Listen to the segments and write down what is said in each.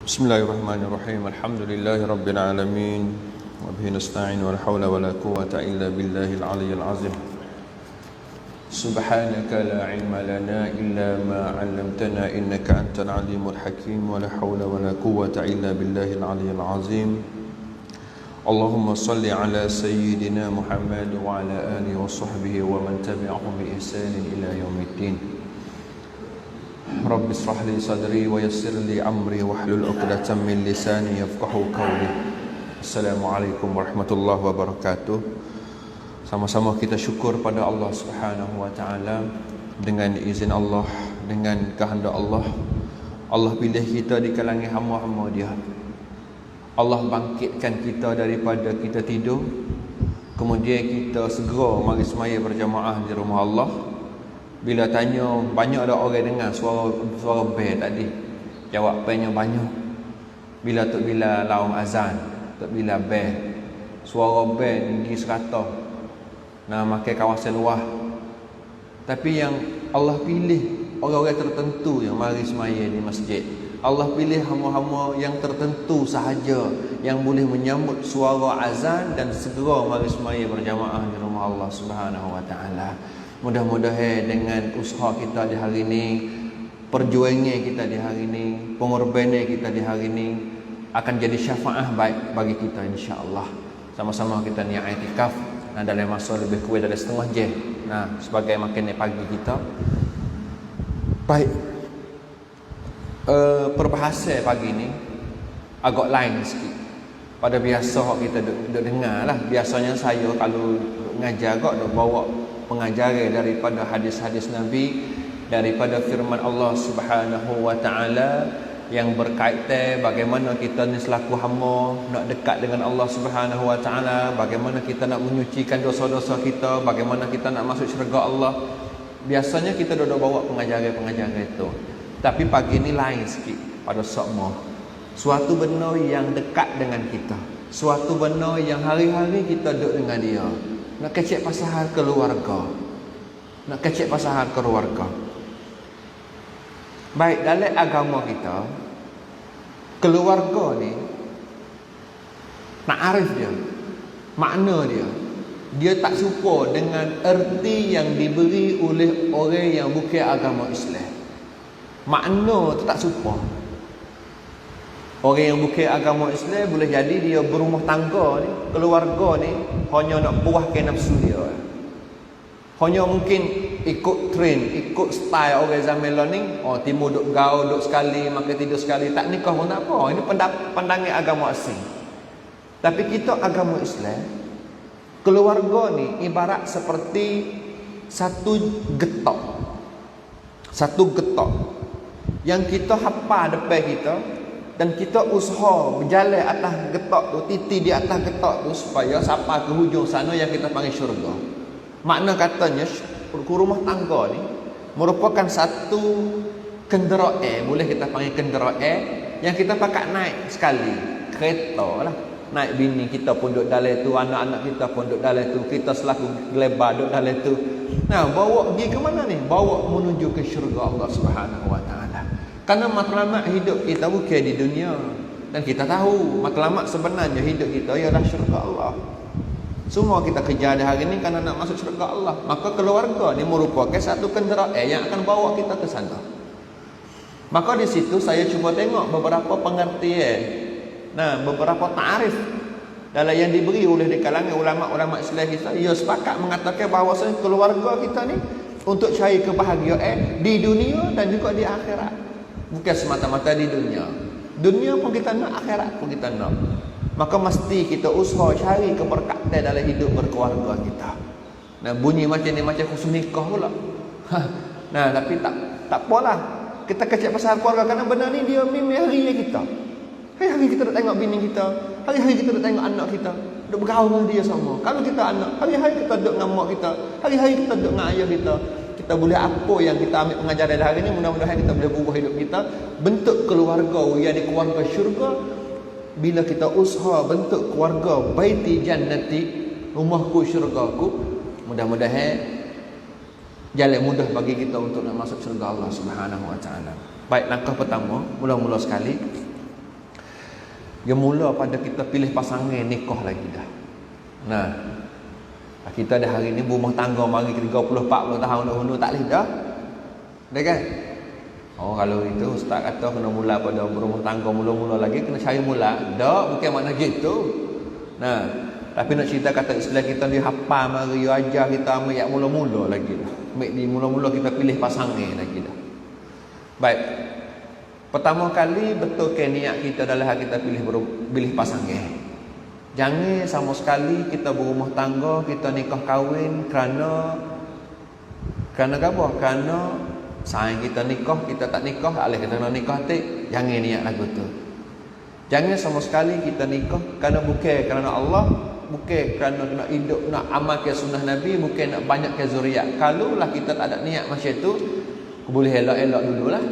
Bismillahirrahmanirrahim. Alhamdulillahi rabbil alamin. Wa bihi nasta'in wa la hawla wa la quwwata illa billahil aliyyil azim. Subhanaka la ilma lana illa ma 'allamtana innaka antal alimul hakim wa la hawla wa la quwwata illa billahil aliyyil azim. Allahumma salli ala sayyidina Muhammad wa ala alihi wa sahbihi wa man tabi'ahum bi ihsanin ila yaumiddin. Rabbi israh li sadri wa yassir li amri wahlul 'uqdatam min lisani yafqahu qawli. Assalamualaikum warahmatullahi wabarakatuh. Sama-sama kita syukur pada Allah Subhanahu wa taala. Dengan izin Allah, dengan kehendak Allah, Allah pilih kita di kalangan hamba-hamba Dia. Allah bangkitkan kita daripada kita tidur, kemudian kita segera mari semaya berjamaah di rumah Allah. Bila tanya banyak ada orang dengar suara bel tadi, jawapannya banyak. Bila Tok Bilal laung azan, Tok Bilal bel, suara bel tinggi serata. Nah, makai kawasan luar. Tapi yang Allah pilih orang-orang tertentu yang mari semaya di masjid. Allah pilih hamba-hamba yang tertentu sahaja yang boleh menyambut suara azan dan segera mari semaya berjamaah di rumah Allah Subhanahu wa taala. Mudah-mudahan dengan usaha kita di hari ini, perjuangan kita di hari ini, pengorbanan kita di hari ini akan jadi syafaat baik bagi kita insya-Allah. Sama-sama kita niat iktikaf. Nah, dalam masa lebih kurang dari setengah jam. Nah, sebagai makin pagi kita. Baik. Perbahasan pagi ni agak lain sikit. Pada biasa kita duk dengar lah. Biasanya saya kalau ngajar agak duk bawa pengajaran daripada hadis-hadis Nabi, daripada firman Allah Subhanahu wa taala yang berkaitan bagaimana kita ni selaku hamba nak dekat dengan Allah Subhanahu wa taala, bagaimana kita nak menyucikan dosa-dosa kita, bagaimana kita nak masuk syurga Allah. Biasanya kita duduk bawa pengajaran-pengajaran itu. Tapi pagi ni lain sikit pada semua. Suatu benda yang dekat dengan kita, suatu benda yang hari-hari kita duduk dengan dia. Nak kecek pasal hal keluarga. Nak kecek pasal hal keluarga. Baik, dalam agama kita, keluarga ni nak arif dia, makna dia tak serupa dengan erti yang diberi oleh orang yang bukan agama Islam. Makna tu tak serupa. Orang yang bukan agama Islam boleh jadi dia berumah tangga ni, keluarga ni hanya nak puaskan nafsu dia. Hanya mungkin ikut trend, ikut style orang zaman ni. Oh, timur duk gaul, duk sekali, makan tidur sekali, tak nikah pun tak apa. Ini pandangan agama asing. Tapi kita agama Islam, keluarga ni ibarat seperti satu getok. Satu getok yang kita hafal depan kita dan kita usaha berjalan atas getok tu, titi di atas getok tu supaya sampai ke hujung sana yang kita panggil syurga. Makna katanya rumah tangga ni merupakan satu kenderaan, boleh kita panggil kenderaan yang kita pakai naik sekali, kereta lah. Naik bini kita pun duduk dalam tu, anak-anak kita pun duduk dalam tu, kita selaku gelebar duduk dalam tu. Nah, bawa pergi ke mana ni? Bawa menuju ke syurga Allah Subhanahu wa taala. Karena matlamat hidup kita bukan di dunia, dan kita tahu matlamat sebenarnya hidup kita ialah syurga Allah. Semua kita kejar di hari ini kerana nak masuk syurga Allah. Maka keluarga ni merupakan satu kenderaan yang akan bawa kita ke sana. Maka di situ saya cuba tengok beberapa pengertian, nah, beberapa ta'arif dalam yang diberi oleh di kalangan ulama-ulama Islam kita. Ia sepakat mengatakan bahawasanya keluarga kita ni untuk cari kebahagiaan di dunia dan juga di akhirat. Bukan semata-mata di dunia. Dunia pun kita nak, akhirat pun kita nak. Maka mesti kita usaha cari keberkatan dalam hidup berkeluarga kita. Nah, bunyi macam ni macam khusus nikah pula. Nah, tapi tak apalah. Kita kecek pasal keluarga kerana benda ni dia memang hari kita. Hari-hari kita nak tengok bini kita, hari-hari kita nak tengok anak kita, duk bergaul dengan dia sama. Kalau kita anak, hari-hari kita duduk dengan mak kita, hari-hari kita duduk dengan ayah kita. Kita boleh apa yang kita ambil pengajaran hari ini, mudah-mudahan kita boleh berubah hidup kita. Bentuk keluarga yang di keluarga syurga. Bila kita usaha bentuk keluarga baiti jannati, rumahku syurgaku, mudah-mudahan jalan mudah bagi kita untuk nak masuk syurga Allah Subhanahu wa taala. Baik, langkah pertama, mula-mula sekali Dia mula pada kita pilih pasangan nikah lagi dah. Nah, kita dah hari ni berumah tangga mari 30-40 tahun dah hundur tak leh dah. Dah kan? Oh, kalau itu ustaz kata kena mula pada berumah tangga mula-mula lagi kena cari mula. Dak, bukan makna gitu. Nah, tapi nak cerita kata istilah kita dia hafal mari dia ajar kita ambil yak mula-mula lagi dah. Ambil di mula-mula kita pilih pasangan lagi dah. Baik. Pertama kali betulkan niat kita dalam kita pilih pasangan. Jangan sama sekali kita berumah tangga, kita nikah kahwin kerana apa? Kerana sayang kita nikah, kita tak nikah, alih kita nak nikah tik, jangan niat lagu tu. Jangan sama sekali kita nikah kerana bukan kerana Allah, bukan kerana nak hidup, nak amalkan sunnah Nabi, bukan nak banyakkan zuriat. Kalau lah kita tak ada niat macam tu, boleh elok-elok dululah.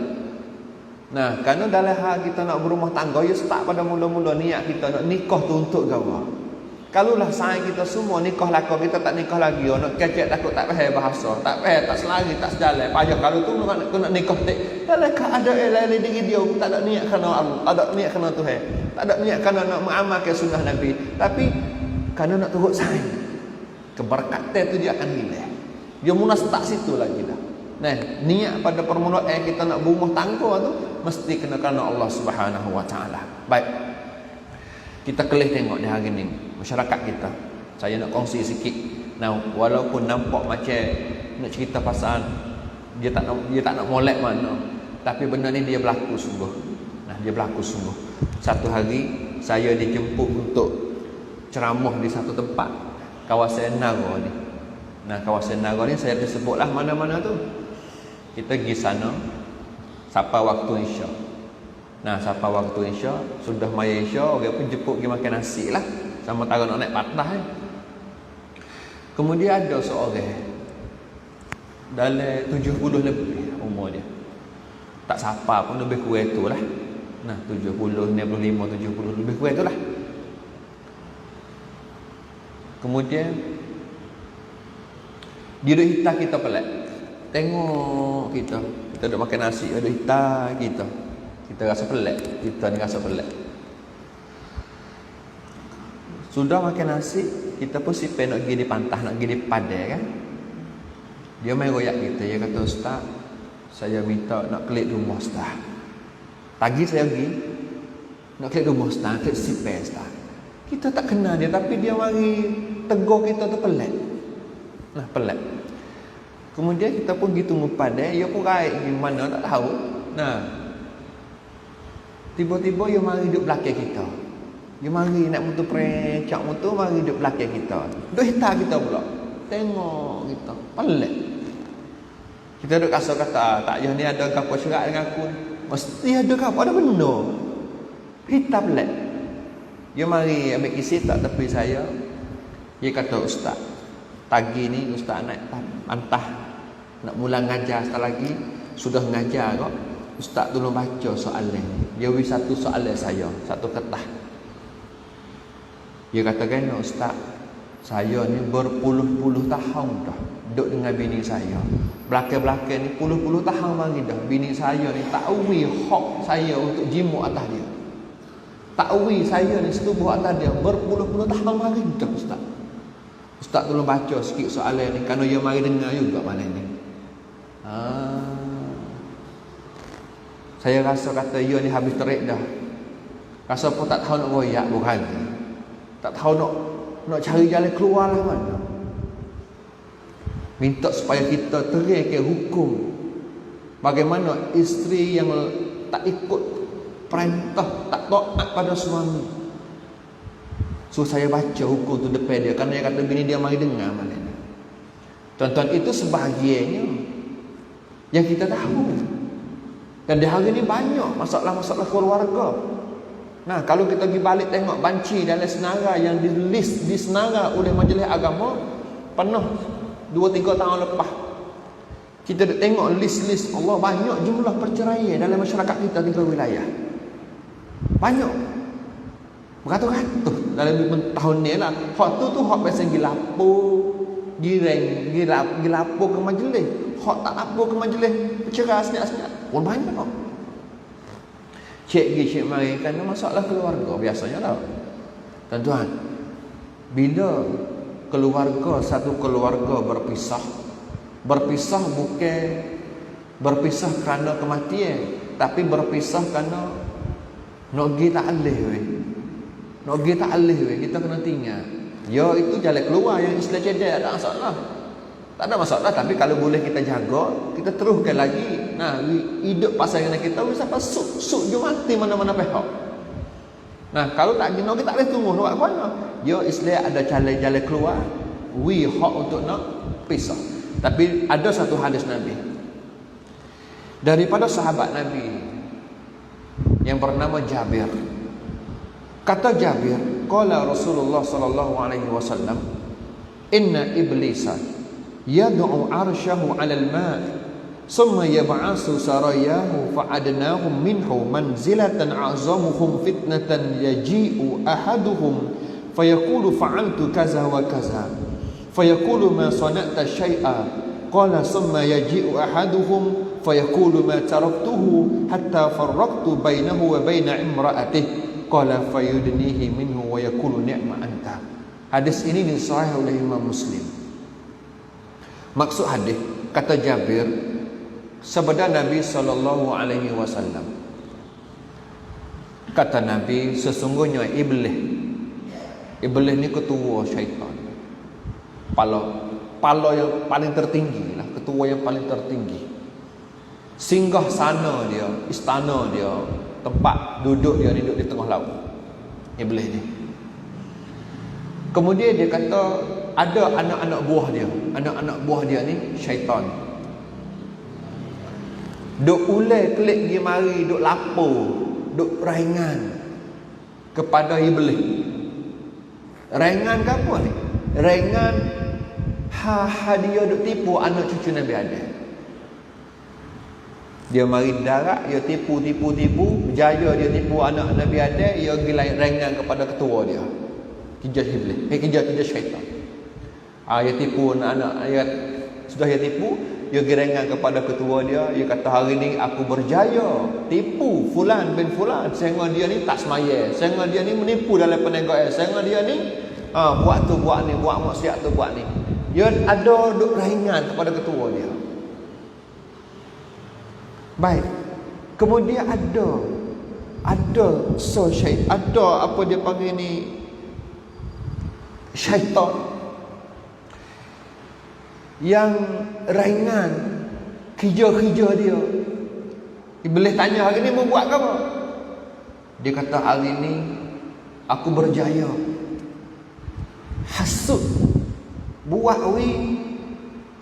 Nah, kerana dalam hal kita nak berumah tangga, ya start pada mula-mula niat kita nak nikah tu untuk apa? Kalulah sayang kita semua nikah lakon, kita tak nikah lagi, nak kecek takut tak faham bahasa, tak faham, tak selari, tak sejalan. Payah kalau tu nak nikah tak. Dalam keadaan lain diri dia tak ada niat kerana Allah, tak ada niat kerana Tuhan, tak ada niat kerana nak mengamalkan sunnah Nabi, tapi kerana nak turut sayang. Keberkatan tu dia akan hilang. Dia mula start situ lagi dah. Nah, niat pada permulaan kita nak berumah tangga tu mesti kena kerana Allah Subhanahu Wa Taala. Baik. Kita kelih tengok di hari ni masyarakat kita. Saya nak kongsi sikit. Nah, walaupun nampak macam nak cerita pasal dia tak nak molek mana, tapi benda ni dia berlaku sungguh. Nah, dia berlaku sungguh. Satu hari saya dijemput untuk ceramah di satu tempat kawasan Nara ni. Nah, kawasan Nara ni saya disebutlah mana-mana tu. Kita pergi sana sampai waktu Isya. Nah, sampai waktu Isya, sudah maya Isya, orang pun jemput pergi makan nasi lah. Sama tara nak naik patah kan. Kemudian ada seorang dalam 70 lebih umur dia. Tak siapa pun lebih kurang tu lah. Nah, 70, 65, 70 lebih kurang tu lah. Kemudian dia duduk hitam kita pelik. Tengok kita duduk makan nasi, duduk hitam kita rasa pelik, kita ni rasa pelik. Sudah makan nasi, kita pun sipai nak pergi di pantah, nak pergi di padai kan. Dia main royak kita, dia kata, "Ustaz, saya minta nak klik rumah Ustaz." Pagi saya pergi nak klik rumah Ustaz, klik sipai Ustaz. Kita tak kenal dia, tapi dia mari tegur kita tu pelik. Nah, pelik. Kemudian kita pun pergi tunggu padai, dia pun raik di mana tak tahu. Nah, tiba-tiba dia mari duduk belakang kita. Dia mari nak motor perecak motor, mari duduk belakang kita. Duduk hitam kita pula. Tengok kita, pelik. Kita duduk kasar kata, tak payah ni ada apa cerak dengan aku. Mesti ada apa, ada benda. Hitam pelik. Dia mari ambil kisih tak tepi saya. Dia kata, "Ustaz, pagi ni Ustaz nak antah nak mula ngajar sekali lagi, sudah ngajar kok. Ustaz tolong baca soalan. Dia beri satu soalan saya, satu kertas. Dia katakan, "Ustaz, saya ni berpuluh-puluh tahun dah duduk dengan bini saya. Belakang-belakang ni puluh-puluh tahun mari dah. Bini saya ni tak uwi hak saya untuk jimu atas dia. Tak uwi saya ni setubuh atas dia berpuluh-puluh tahun mari dah Ustaz. Ustaz tolong baca sikit soalan ni, kerana dia mari dengar juga malam ni." Saya rasa kata dia ni habis terik dah. Rasa pun tak tahu nak royak bukan. Tak tahu nak cari jalan keluar lah mana. Minta supaya kita terangkan hukum. Bagaimana isteri yang tak ikut perintah, tak taat pada suami. So saya baca hukum tu depan dia, kerana dia kata bini dia mari dengar malam ni. Tuan-tuan, itu sebahagiannya yang kita tahu. Dan di hari ni banyak masalah-masalah keluarga. Nah, kalau kita pergi balik tengok banci dalam senara yang di senara oleh majlis agama, penuh 2-3 tahun lepas. Kita tengok list Allah, banyak jumlah perceraian dalam masyarakat kita di wilayah. Banyak. Beratus-ratus dalam tahun ni lah. Hak tu hak pasal gilapo, gilapo ke majlis. Hak tak lapo ke majlis bercerai senyap-senyap pun banyak. cek gi cek mari kerana masalah keluarga biasanya tau. Tuan-tuan, bila satu keluarga berpisah bukan berpisah kerana kematian, tapi berpisah kerana nak pergi ta'alih weh. Nak pergi ta'alih weh, kita kena tinggal. Ya itu jalan keluar yang Islam cedek, tak ada masalah. Tak ada masalah, tapi kalau boleh kita jaga, kita teruskan lagi. Nah, hidup pasangan kita sampai suk je mati mana-mana pihak. Nah, kalau tak gino kita tak boleh tunggu nak buat mana. Ya Islam ada jalan-jalan keluar, hak untuk nak pisah. Tapi ada satu hadis Nabi daripada sahabat Nabi yang bernama Jabir. Kata Jabir, qala Rasulullah sallallahu alaihi wasallam, inna iblisa yad'u 'arsyahu 'alal ma' thumma yab'asu sarayahu fa'adnahum minhu manzilatan a'zamuhum fitnatan yaji'u ahaduhum fayaqulu fa'altu kaza wa kaza fayaqulu ma sana'ta syai'a qala thumma yaji'u ahaduhum fayaqulu ma taraktuhu hatta farraqtu bainahu wa baina imra'atihi qala fayudnihi minhu wa yaqulu ni'ma anta. Hadis ini disahih oleh Imam Muslim. Maksud hadis, kata Jabir, sabda Nabi sallallahu alaihi wasallam, kata Nabi, sesungguhnya iblis ni ketua syaitan. Pala yang paling tertinggi lah, ketua yang paling tertinggi. Singgah sana dia, istana dia, tempat duduk dia ni duduk di tengah laut. Iblis ni. Kemudian dia kata ada anak-anak buah dia. Anak-anak buah dia ni syaitan. Duk ulai kelik pergi mari, duk lapor, duk raingan kepada iblis. Raingan ke apa ni? Raingan dia duk tipu anak cucu Nabi Adam. Dia mari darat, dia tipu, berjaya dia tipu anak Nabi Adam, dia pergi rengan kepada ketua dia. Kerja iblis, kerja syaitan. Dia tipu anak-anak, sudah dia tipu, dia pergi rengan kepada ketua dia, dia kata hari ni aku berjaya tipu fulan bin fulan, sehingga dia ni tak semaya, sehingga dia ni menipu dalam perniagaan, sehingga dia ni buat tu buat ni, buat maksiat tu buat ni. Dia ada duk rengan kepada ketua dia. Baik. Kemudian ada syaitan, ada apa dia panggil ni, syaitan yang ringan kerja-kerja dia. Iblis tanya, hari ni mau buat apa? Dia kata, hari ni aku berjaya hasut buat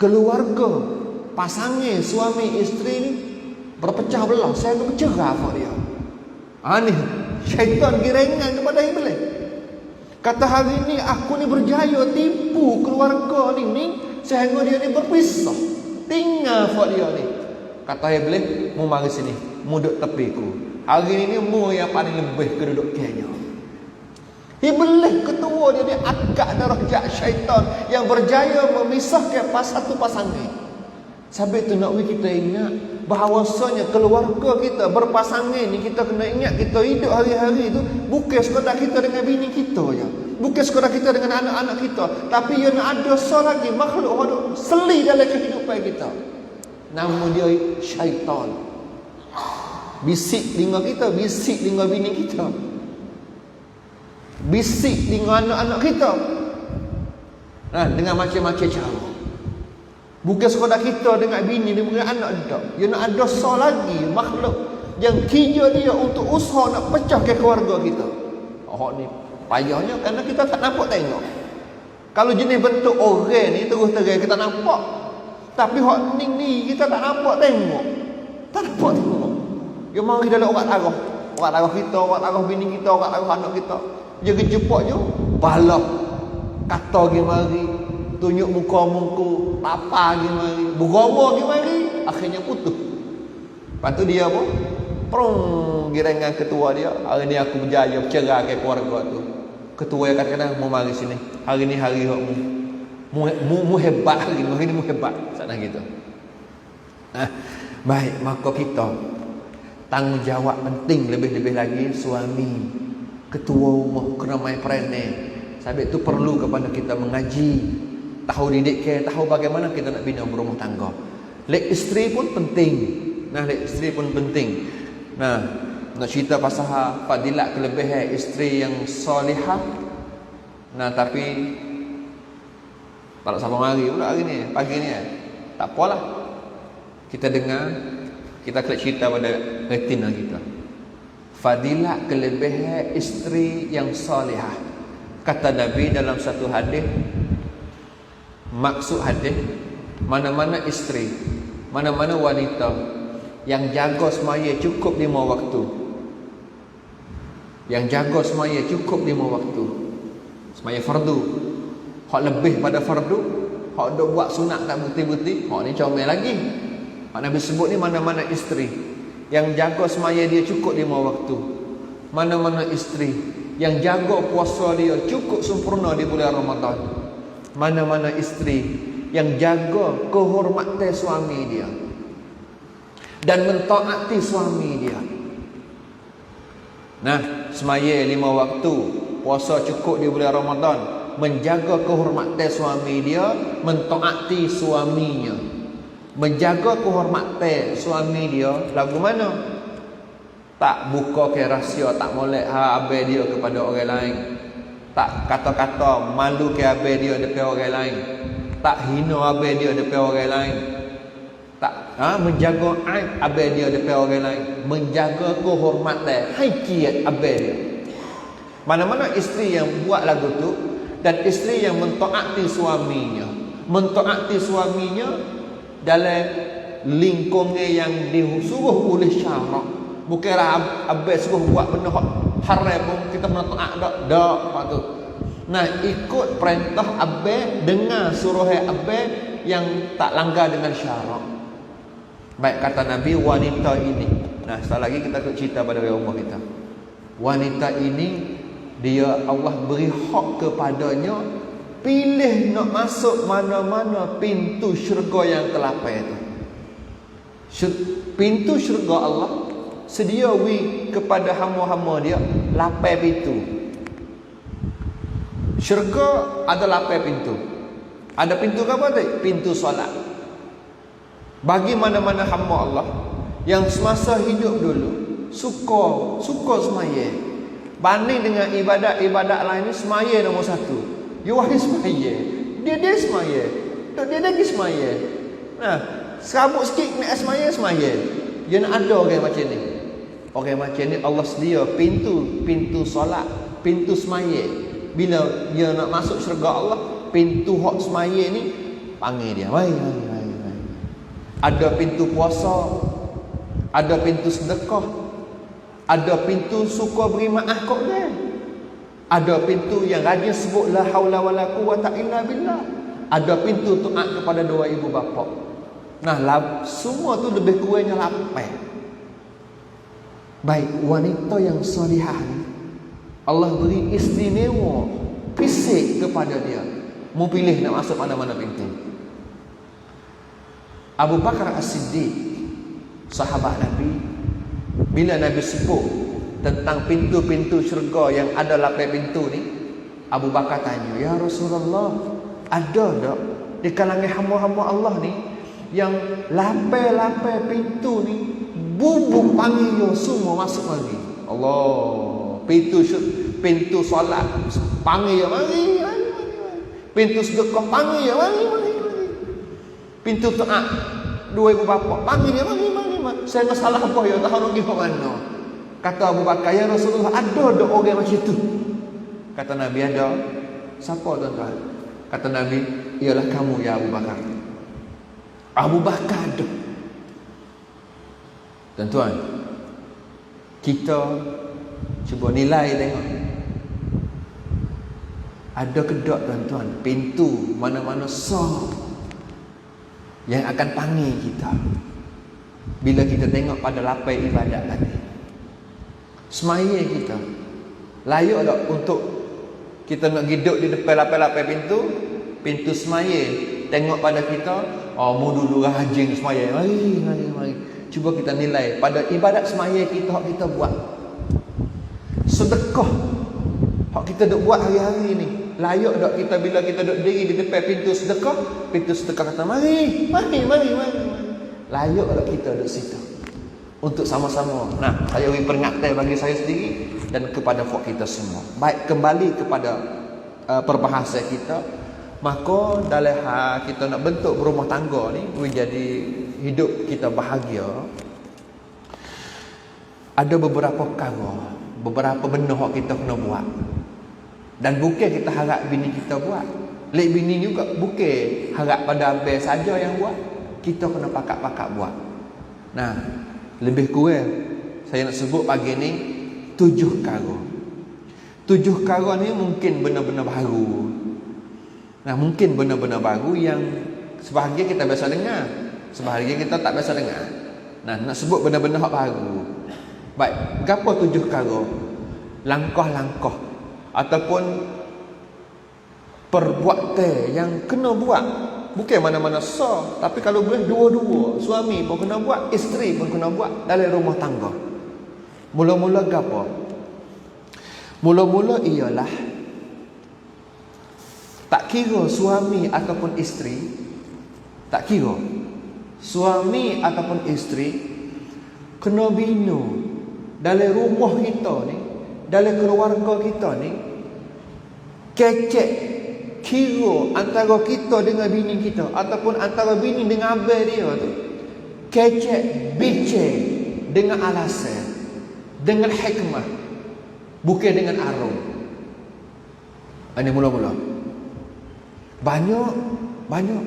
keluarga pasangan suami isteri ni berpecah belah, saya nak bercerai apa dia. Ni syaitan girengan kepada iblis. Kata hari ni aku ni berjaya tipu keluarga ni sehingga dia ni berpisah. Tinggal apa dia ni. Kata iblis, mu mari sini, mu duduk tepiku. Hari ni mu yang paling lebih kedudukannya. Iblis ketua dia ni akak darajat syaitan yang berjaya memisahkan satu pasangan. Sampai tu nak kita ingat bahawasanya keluarga kita berpasangan ni, kita kena ingat kita hidup hari-hari tu bukan sekadar kita dengan bini kita je, bukan sekadar kita dengan anak-anak kita, tapi yang ada lagi makhluk yang seli dalam kehidupan kita. Nama dia syaitan. Bisik dengan kita, bisik dengan bini kita, bisik dengan anak-anak kita, dengan macam-macam cara. Bukan sekadar kita dengan bini dengan anak tak. Dia nak ada lagi makhluk yang kerja dia untuk usaha nak pecahkan keluarga kita. Ni payahnya kerana kita tak nampak tengok. Kalau jenis bentuk orang ni terus terang kita nampak. Tapi hak ni kita tak nampak tengok. Tak nampak tengok. Dia mari dalam orat darah. Orat darah kita, orat darah bini kita, orat darah anak kita. Dia kejumpa je balak. Kata pergi mari, tunjuk muka-muka, tapa pergi mari, bergoma pergi mari, akhirnya putus. Lepas tu dia apa? Prong girangan ketua dia, hari ni aku berjaya bercerai ke keluarga tu. Ketua yang kata-kata, mu mari sini, hari ni hari mu hebat, hari ni mu hebat. Sana gitu. Baik, maka kita Tanggungjawab penting lebih-lebih lagi suami, ketua rumah kena main peranan. Sebab itu perlu kepada kita mengaji, tahu didik ke, tahu bagaimana kita nak bina berumah tangga. Lek isteri pun penting. Nah, lek isteri pun penting. Nah, nak cerita pasal fadilat kelebihan isteri yang solihah. Nah, tapi tak sama hari pula hari ni, pagi ni. Tak apalah. Kita dengar, kita kelak cerita pada retina kita. Fadilat kelebihan isteri yang solihah. Kata Nabi dalam satu hadis, maksud hadis, mana-mana isteri, mana-mana wanita yang jaga semaya cukup 5 waktu, yang jaga semaya cukup 5 waktu, semaya fardu, hak lebih pada fardu, hak dok buat sunat tak betul-betul, hak ni comel lagi. Hak Nabi sebut ni mana-mana isteri yang jaga semaya dia cukup 5 waktu, mana-mana isteri yang jaga puasa dia cukup sempurna di bulan Ramadan, mana-mana isteri yang jaga kehormatan suami dia dan mentaati suami dia. Nah, semaya 5 waktu, puasa cukup di bulan Ramadan, menjaga kehormatan suami dia, mentaati suaminya. Menjaga kehormatan suami dia lagu mana? Tak buka ke rahsia, tak molek abai dia kepada orang lain. Tak kata-kata malu ke abai dia depan orang lain. Tak hina abai dia depan orang lain. Tak menjaga aib abai dia depan orang lain. Menjaga kehormatan, hakikat abai dia. Mana-mana isteri yang buat lagu tu, dan isteri yang mentaati suaminya, mentaati suaminya dalam lingkungan yang disuruh oleh syarak. Bukanlah abai suruh buat benda haram pun kita kena taat dak patut. Nah, ikut perintah abai, dengar suruh abai yang tak langgar dengan syarak. Baik kata Nabi, wanita ini. Nah, sekali lagi kita cerita pada rumah kita. Wanita ini dia Allah beri hak kepadanya pilih nak masuk mana-mana pintu syurga yang ke-8 itu. Pintu syurga Allah sedia kepada hamba-hamba dia 8 pintu. Syurga ada 8 pintu. Ada pintu apa tadi? Pintu solat. Bagi mana-mana hamba Allah yang semasa hidup dulu suka semaya, banding dengan ibadat-ibadat lain ni, semaya nombor 1. You wahai semaya, dia semaya, dia lagi semaya. Nah, serabut sikit nak semaya. Dia nak ada orang macam ni. Orang macam ni Allah sedia pintu solat, pintu semaya. Bila dia nak masuk syurga Allah, pintu hak semaya ni panggil dia. Mai. Ada pintu puasa, ada pintu sedekah, ada pintu suka beri maaf kat dia. Ada pintu yang rajin sebut la haula wala quwata illa billah. Ada pintu taat kepada dua ibu bapa. Nah, semua tu lebih kurangnya 8. Baik, wanita yang solihah ni Allah beri istimewa fisik kepada dia. Mau pilih nak masuk mana-mana pintu. Abu Bakar As-Siddiq, sahabat Nabi, bila Nabi sebut tentang pintu-pintu syurga yang ada 8 pintu ni, Abu Bakar tanya, "Ya Rasulullah, ada tak di kalangan hamba-hamba Allah ni yang 8 pintu ni bubuk panggil yo semua masuk lagi?" Allah, pintu solat panggil yo mari. Pintu sedekah panggil yo mari. Pintu taat dua ibu bapa panggil yo mari. Saya nak salah apa yo, tahu nak pergi ke mana? Kata Abu Bakar, "Ya Rasulullah, ada orang macam tu?" Kata Nabi, "Ada." "Siapa tuan-tuan?" Kata Nabi, "Ialah kamu ya Abu Bakar." Abu Bakar ada. Tuan-tuan, kita cuba nilai tengok. Ada ke tak tuan-tuan pintu mana-mana sah yang akan panggil kita bila kita tengok pada 8 ibadat tadi. Semaya kita layak tak untuk kita nak hidup di depan 8 pintu semaya. Tengok pada kita, oh mu dulu rajin semaya. Mari. cuba kita nilai pada ibadat semaya kita, hak kita buat. Sedekah hak kita duk buat hari-hari ni. Layak tak kita bila kita duk diri di depan pintu sedekah kata mari. Layak tak kita duk situ untuk sama-sama. Nah, saya beri peringatan bagi saya sendiri dan kepada fok kita semua. Baik, kembali kepada perbahasan kita. Maka dalam kita nak bentuk berumah tangga ni menjadi hidup kita bahagia, ada beberapa perkara, beberapa benda yang kita kena buat. Dan bukan kita harap bini kita buat. Lek bini juga bukan harap pada abang saja yang buat. Kita kena pakat-pakat buat. Nah, lebih kurang saya nak sebut pagi ni 7 perkara. 7 perkara ni mungkin benar-benar baru. Nah, mungkin benar-benar baru yang sebahagian kita biasa dengar, sebahagian kita tak biasa dengar. Nah, nak sebut benar-benar hak baru. Baik, gapo 7 perkara? Langkah-langkah ataupun perbuatan yang kena buat. Bukan mana-mana sah, tapi kalau boleh dua-dua, suami pun kena buat, isteri pun kena buat dalam rumah tangga. Mula-mula gapo? Mula-mula ialah tak kira suami ataupun isteri, tak kira suami ataupun isteri kena bina dalam rumah kita ni, dalam keluarga kita ni, kecek kira antara kita dengan bini kita ataupun antara bini dengan abang dia tu, kecek bicek dengan alasan, dengan hikmah, bukan dengan arum. Ini mula-mula banyak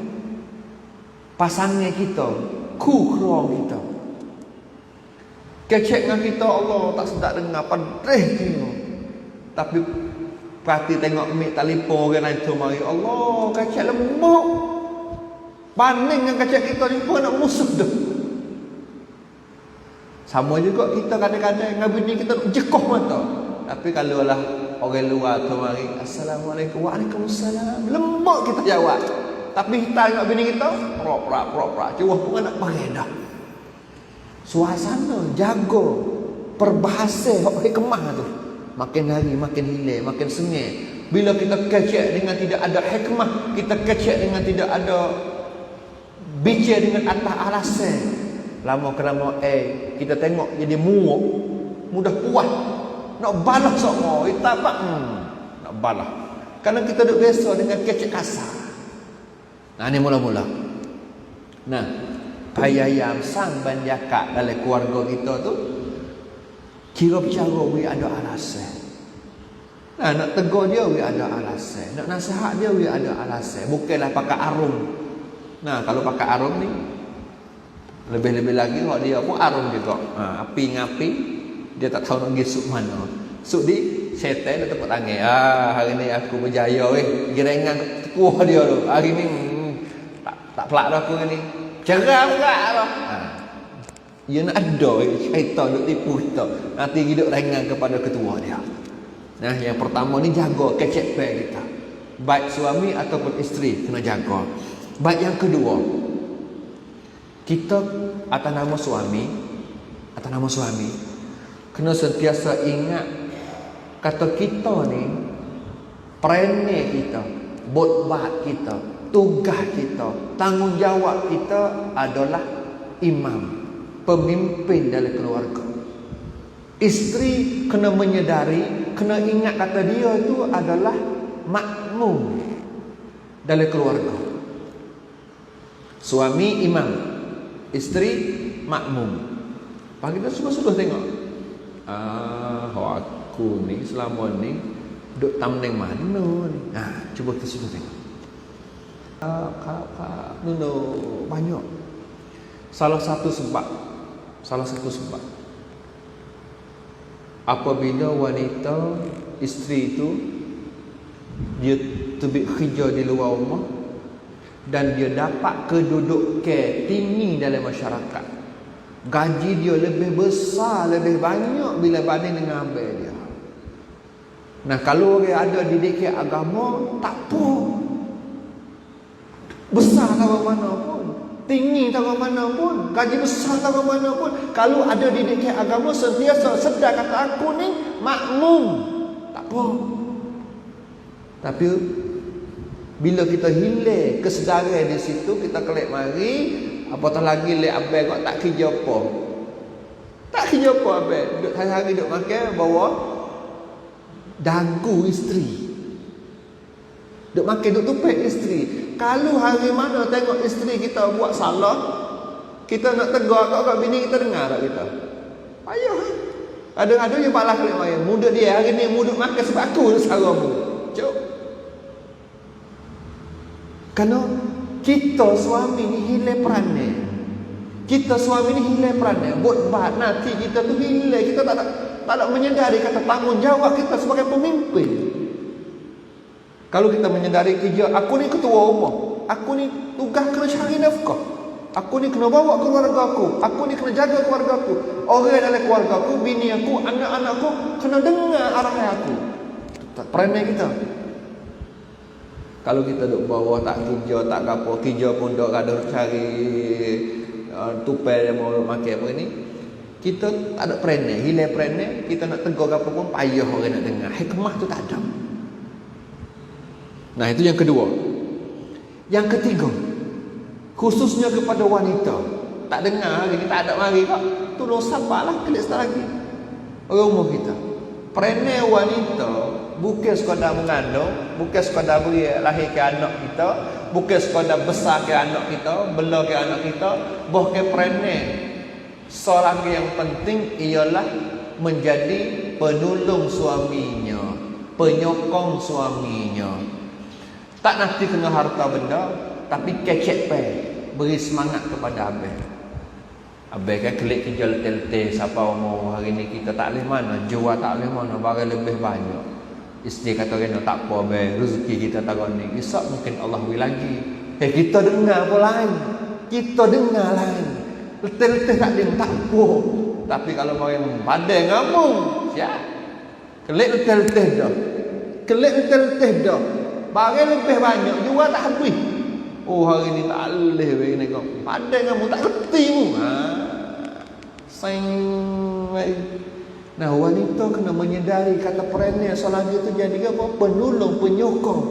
pasangan kita kurang kita kecek dengan kita, Allah tak sedap dengar pedih kita. Tapi perhati tengok mik telefon orang lain tu mari, Allah kecek lembut. Banding dengan kecek kita ni pun nak musuh dah. Sama juga kita kadang-kadang dengan bini kita jekoh mata. Tapi kalau lah orang luar tu mari, Assalamualaikum, Waalaikumsalam, lembut kita jawab. Tapi kita tengok bini kita pura-pura cuba pun nak pakai dah. Suasana jaga perbahasa hikmah tu makin hari makin hilang, makin sengit. Bila kita kecek dengan tidak ada hikmah, kita kecek dengan tidak ada bicara dengan atas alasan, lama-kelama kita tengok jadi muak, mudah puas, nak balas semua kita apa nak balas kerana kita duduk biasa dengan kecek kasar. Nah, ni mula-mula. Nah, payayam sang banjakat dalam keluarga kita tu kira bicara we ada alasan. Nah, nak tegur dia we ada alasan, nak nasihat dia we ada alasan, bukanlah pakai arum. Nah, kalau pakai arum ni lebih-lebih lagi kalau dia pun arum juga. Api ngapi dia tak tahu nak pergi suk mana. Suk di syaitan dia tepuk tangan. Hari ni aku berjaya gerengan kuah dia tu. Hari ni tak pelak dah aku ni. Cerah enggak dah. Ia nak ada syaitan duk tipu kita. Nanti hidup ringan kepada ketua dia. Nah, yang pertama ni jaga kecek baik kita. Baik suami ataupun isteri kena jaga. Baik yang kedua, kita atas nama suami kena sentiasa ingat kata kita ni perangai kita, botbat kita, tugas kita, tanggungjawab kita adalah imam, pemimpin dalam keluarga. Isteri kena menyedari, kena ingat kata dia tu adalah makmum dalam keluarga. Suami imam, isteri makmum. Pagi kita sudah tengok. Aku ni selama ni duk tamneng mana ni. Cuba kita sudah tengok. No, banyak. Salah satu sebab apabila wanita isteri itu dia terbiak kerja di luar rumah dan dia dapat kedudukan tinggi dalam masyarakat, gaji dia lebih besar, lebih banyak bila banding dengan abang dia. Nah, kalau orang ada didikan agama, tak apa besar ke mana pun, tinggi tak mana pun, gaji besar tak mana pun, kalau ada didikan agama sentiasa sedar kata aku ni makmum, tak apa. Tapi bila kita hilang kesedaran di situ, kita kelak mari, apatah lagi lek abang kok tak kerja apa. Tak kerja apa abang, duduk hari-hari duduk makan bawa dagu isteri. Duk makan duk tupai isteri. Kalau hari mana tengok isteri kita buat salah, kita nak tegur kat bini kita, dengar tak kita? Payah. Ada-ada je balas kelak mari. Muda dia hari ni muda makan sebab aku saramu. Cuk. Kerana kita suami ni hilang perannya. Kita suami ni hilang perannya. Buat nanti kita tu hilang. Kita tak ada menyedari kata tanggungjawab kita sebagai pemimpin. Kalau kita menyedari kerja, aku ni ketua rumah, aku ni tugas kena cari nafkah, aku ni kena bawa keluarga aku ni kena jaga keluarga aku, orang dalam keluarga aku, bini aku, anak-anak aku kena dengar arahan aku. Perangai kita. Kalau kita duduk bawah tak kerja, tak apa, kerja pun duduk ada cari tupai yang mau makan apa ni, kita tak ada perangai, hilang perangai, kita nak tegur apa pun payah orang nak dengar. Hikmah tu tak ada. Nah, itu yang kedua. Yang ketiga, khususnya kepada wanita, tak dengar hari ni, tak ada mari kak, tolong sabarlah kelik sekali lagi. Orang umur kita, perangai wanita bukan sekadar mengandung, bukan sekadar beri lahirkan anak kita, bukan sekadar besarkan anak kita, belakan anak kita, bahkan perangai seorang yang penting ialah menjadi penolong suaminya, penyokong suaminya. Tak nanti kena harta benda, tapi kecek pe, beri semangat kepada abang. Abang kan kelik kerja letih-letih, siapa mau hari ni kita tak boleh mana, jual tak boleh mana, barang lebih banyak. Isteri kata kena tak apa abang, rezeki kita taruh ni, esok mungkin Allah beri lagi. Kita dengar pun lain, kita dengar lain. Letih-letih tak boleh, tak apa. Tapi kalau mau yang badai ngamung, siap. Kelik letih-letih dah, kelik letih-letih dah. Barang lebih banyak, jual tak habis. Oh hari ni tak boleh weh tengok. Padai kamu tak reti mu. Nah, wanita kena menyedari kata perangai selanjutnya jadi apa? Penolong, penyokong.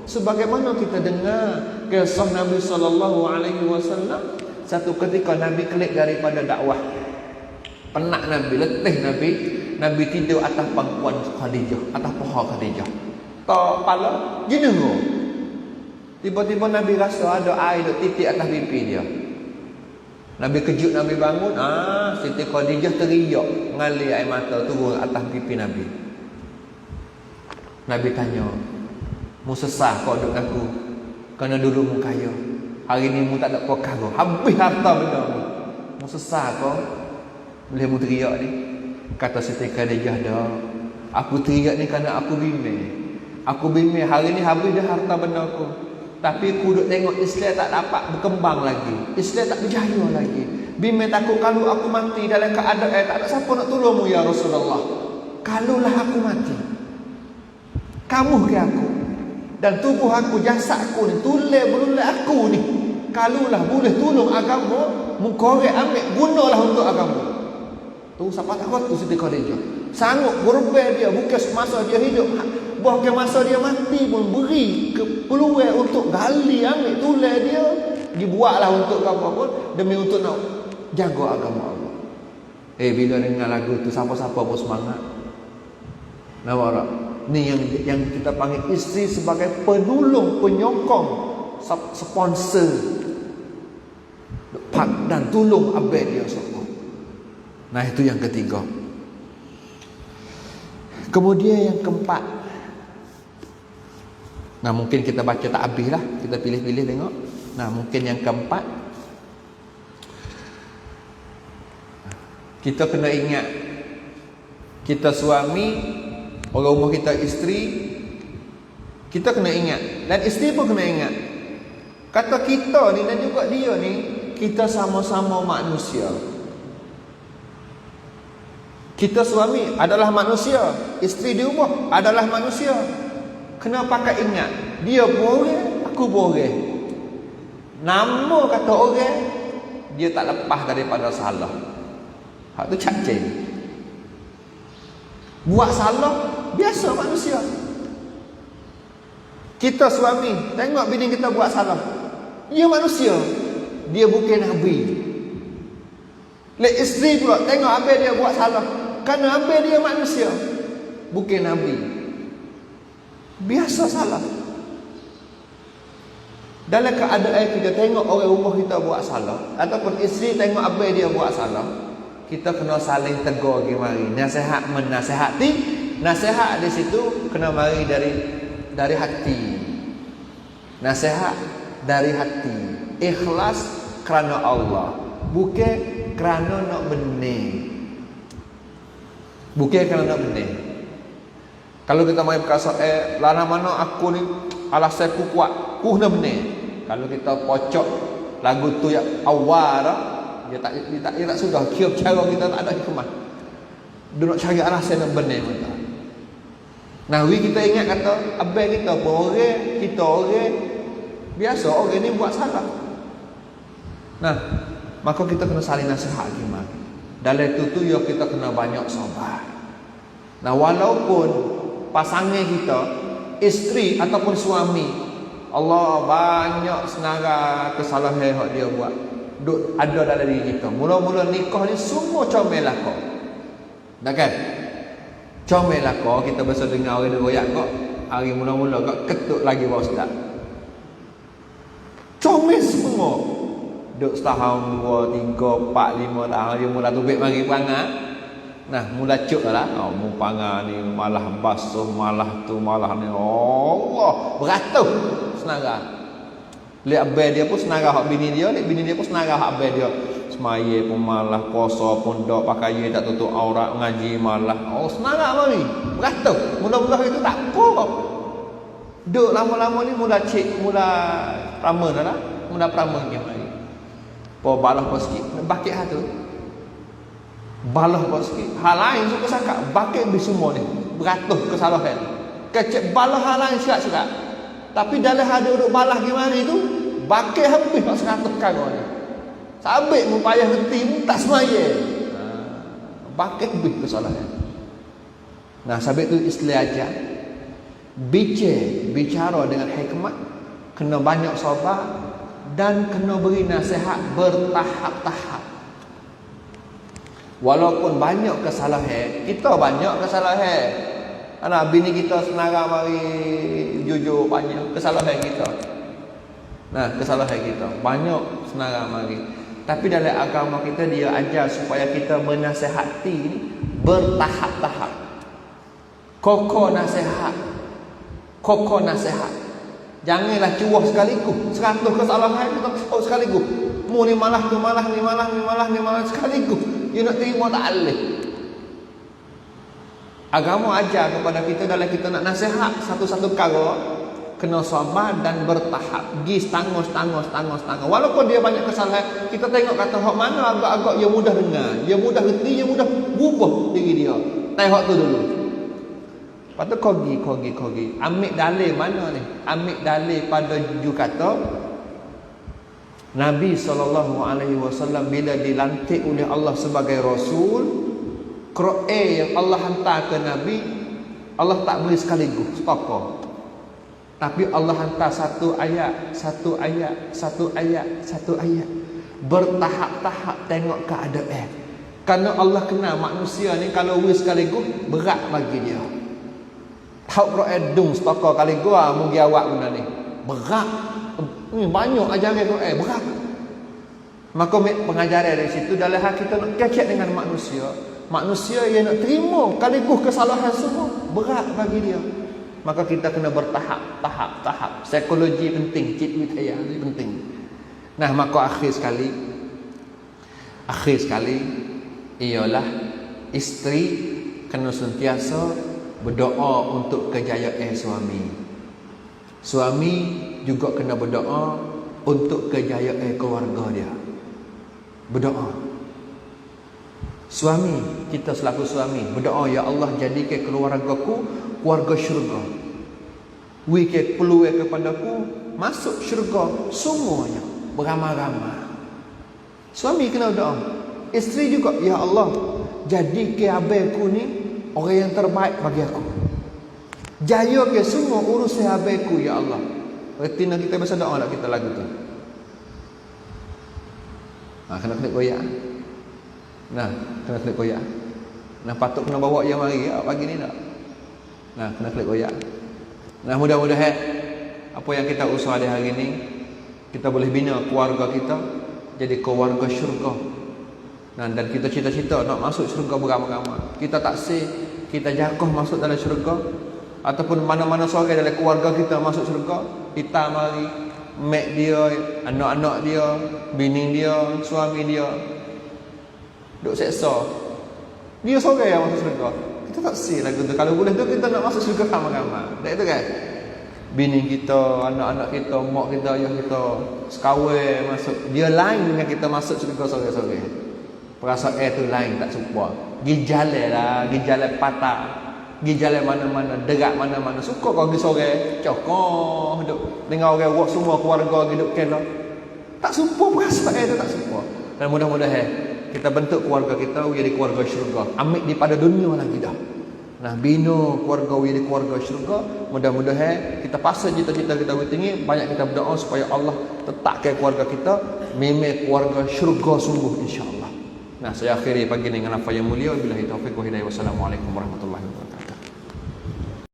Sebagaimana kita dengar kisah Nabi SAW, satu ketika Nabi kelik daripada dakwah. Penat Nabi, letih Nabi tidur atas pangkuan Khadijah, atas pohon Khadijah. Tak pala jenengo. Tiba-tiba Nabi rasa ada air duk titik atas pipi dia. Nabi kejut, Nabi bangun, Siti Khadijah teriak, mengalir air mata turun atas pipi Nabi. Nabi tanya, mu sesah kau duk aku? Kerana dulu mu kaya, hari ni mu tak ada perkara, habis harta benda mu. Mu sesah kau? Boleh mu teriak ni? Kata Siti Khadijah, dah. Aku teriak ni kerana aku bimbang. Aku bimbang hari ni habis dah harta benda aku. Tapi aku duk tengok Islam tak dapat berkembang lagi, Islam tak berjaya lagi. Bimbang takut kalau aku mati dalam keadaan tak ada siapa nak tolongmu ya Rasulullah. Kalaulah aku mati, kamu ke aku, dan tubuh aku, jasadku ni, tulang belulang aku ni, kalaulah boleh tolong agama, mukorek ambil gunalah untuk agama. Tu siapa takut tu Siti Khadijah. Sanggup berubah dia, bukan semasa dia hidup, bahkan masa dia mati pun beri peluang untuk gali ambil tulang dia, dibuatlah untuk apa pun demi untuk nak jaga agama Allah. Bila dengar lagu tu siapa-siapa pun semangat. Nampak tak? Ni yang kita panggil isteri sebagai penolong, penyokong, sponsor dan tolong abang dia semua. Nah, itu yang ketiga. Kemudian yang keempat. Nah, mungkin kita baca tak habis lah, kita pilih-pilih tengok. Nah, mungkin yang keempat, kita kena ingat, kita suami, orang rumah kita isteri, kita kena ingat, dan isteri pun kena ingat, kata kita ni dan juga dia ni, kita sama-sama manusia. Kita suami adalah manusia, isteri di rumah adalah manusia. Kena pakai ingat, dia boleh, aku boleh. Nama kata orang dia tak lepas daripada salah. Hak tu cacing. Buat salah biasa manusia. Kita suami tengok bini kita buat salah, dia manusia, dia bukan nabi. Lek isteri pula tengok abang dia buat salah, kerana abang dia manusia, bukan nabi. Biasa salah. Dalam keadaan kita tengok orang rumah kita buat salah, ataupun isteri tengok abang dia buat salah, kita kena saling tegur mari. Nasihat menasihati, nasihat di situ kena mari dari hati. Nasihat dari hati, ikhlas kerana Allah, bukan kerana nak benar. Bukan kerana nak benar. Kalau kita mai berkata lana mana aku ni alasan aku kuat, aku nak benar. Kalau kita pocok lagu tu yang awal dah, dia tak sudah kira cara kita tak ada hikmah. Dia nak cari alasan nak benar kita. Nah, kita ingat kata abang kita pun orang, kita orang biasa, orang ni buat salah. Nah, maka kita kena saling nasihat gimana. Dalam itu ya kita kena banyak sabar. Nah, walaupun pasangan kita, isteri ataupun suami, Allah banyak senara kesalahan yang dia buat, ada dalam diri kita. Mula-mula nikah ni semua comel lah kau. Dah kan? Comel lah kau, kita biasa dengar orang royak kau. Hari mula-mula kau ketuk lagi bau sedap. Comel semua. Duk setahun, 2, 3, 4, 5 tahun dia mula tubik mari perangai. Nah, mula cuk lah. Oh, mu pangan ni malah basuh, malah tu, malah ni. Allah, beratus senara. Lihat abang dia pun senara hak bini dia, lihat bini dia pun senara hak abang dia. Semaya pun malah, puasa pun dak, pakai tak tutup aurat, ngaji malah. Oh, senara mari. Beratus. Mula-mula itu tak apa. Duk lama-lama ni mula prama dah lah. Mula prama dia mari. Po balah pun sikit. Bakit hal tu. Balah pun sikit. Hal lain suka sakak. Bakit habis semua ni. Beratus kesalahan. Kecek balah hal lain siap-siap. Tapi dalam ada duduk balah gimana tu, bakit habis 100 kali ni. Sabit mu payah reti mu tak semaya. Bakit habis kesalahan. Nah, sabit tu Islam ajar. Bicara dengan hikmat, kena banyak sabar dan kena beri nasihat bertahap-tahap. Walaupun banyak kesalahan, kita banyak kesalahan. Anak bini kita senara mari jujur banyak kesalahan kita. Nah, kesalahan kita banyak senara mari. Tapi dalam agama kita dia ajar supaya kita menasihati bertahap-tahap. Kokoh nasihat. Janganlah cuah sekaligus 100 kesalahan kita tahu sekaligus. Mu ni malah sekaligus. Dia nak terima tak boleh. Agama ajar kepada kita dalam kita nak nasihat satu-satu perkara kena sabar dan bertahap. Pergi setengah. Walaupun dia banyak kesalahan, kita tengok kata hak mana agak-agak dia mudah dengar, dia mudah reti, dia mudah berubah diri dia. Tengok tu dulu. Lepas tu kogi. Ambil dalil mana ni? Ambil dalil pada jujur kata Nabi SAW bila dilantik oleh Allah sebagai Rasul, Quran yang Allah hantar ke Nabi, Allah tak beri sekaligus tokoh. Tapi Allah hantar satu ayat. Bertahap-tahap tengok keadaan. Kerana Allah kenal manusia ni kalau beri sekaligus berat bagi dia. Tahu Quran dung tokoh kali gua mugi awak benda ni. Berat. Banyak ajaran Quran berat. Maka pengajaran dari situ dalam hal kita nak kecek dengan manusia. Manusia yang nak terima sekaligus kesalahan semua berat bagi dia. Maka kita kena bertahap. Psikologi penting, citwitaya ni penting. Nah, maka akhir sekali ialah isteri kena sentiasa berdoa untuk kejayaan suami. Suami juga kena berdoa untuk kejayaan keluarga dia. Berdoa. Suami, kita selaku suami berdoa, ya Allah jadikan keluargaku keluarga syurga. Wike peluang kepadaku masuk syurga semuanya beramai-ramai. Suami kena doa. Isteri juga, ya Allah, jadi ke abaiku ni orang yang terbaik bagi aku. Jaya ke semua urusan abaiku, ya Allah. Retina kita biasa doa nak kita lagu tu. Kena koyak. Nah, kena koyak. Nah, patut kena bawa yang mari pagi ni tak. Nah, kena koyak. Nah, mudah-mudahan apa yang kita usaha di hari ini, kita boleh bina keluarga kita jadi keluarga syurga. Nah, dan kita cita-cita nak masuk syurga beramai-ramai. Kita tak kita jatuh masuk dalam syurga, ataupun mana-mana seorang dalam keluarga kita masuk syurga, kita mari mak dia, anak-anak dia, bini dia, suami dia duk seksa. Dia seorang yang masuk syurga. Kita tak lagu tu. Kalau boleh tu kita nak masuk syurga ramai-ramai. Tak itu kan? Bini kita, anak-anak kita, mak kita, ayah kita sekawal masuk. Dia lain dengan kita masuk syurga seorang-seorang. Perasaan tu lain, tak serupa. Gi jalan lah, gi jalan patah, gi jalan mana-mana, derak mana-mana. Suka kau pergi sore, cokoh duk dengan orang buat semua keluarga hidup kena. Tak serupa perasaan tu, tak serupa. Dan mudah-mudahan kita bentuk keluarga kita jadi keluarga syurga. Ambil daripada dunia lagi dah. Nah, bina keluarga jadi keluarga syurga. Mudah-mudahan kita pasal cita-cita kita bertinggi, banyak kita berdoa supaya Allah letakkan keluarga kita memang keluarga syurga sungguh, insya-Allah. Nah, saya akhiri pagi ini dengan apa yang mulia. Wabillahi taufiq wa hidayah. Wassalamualaikum warahmatullahi wabarakatuh.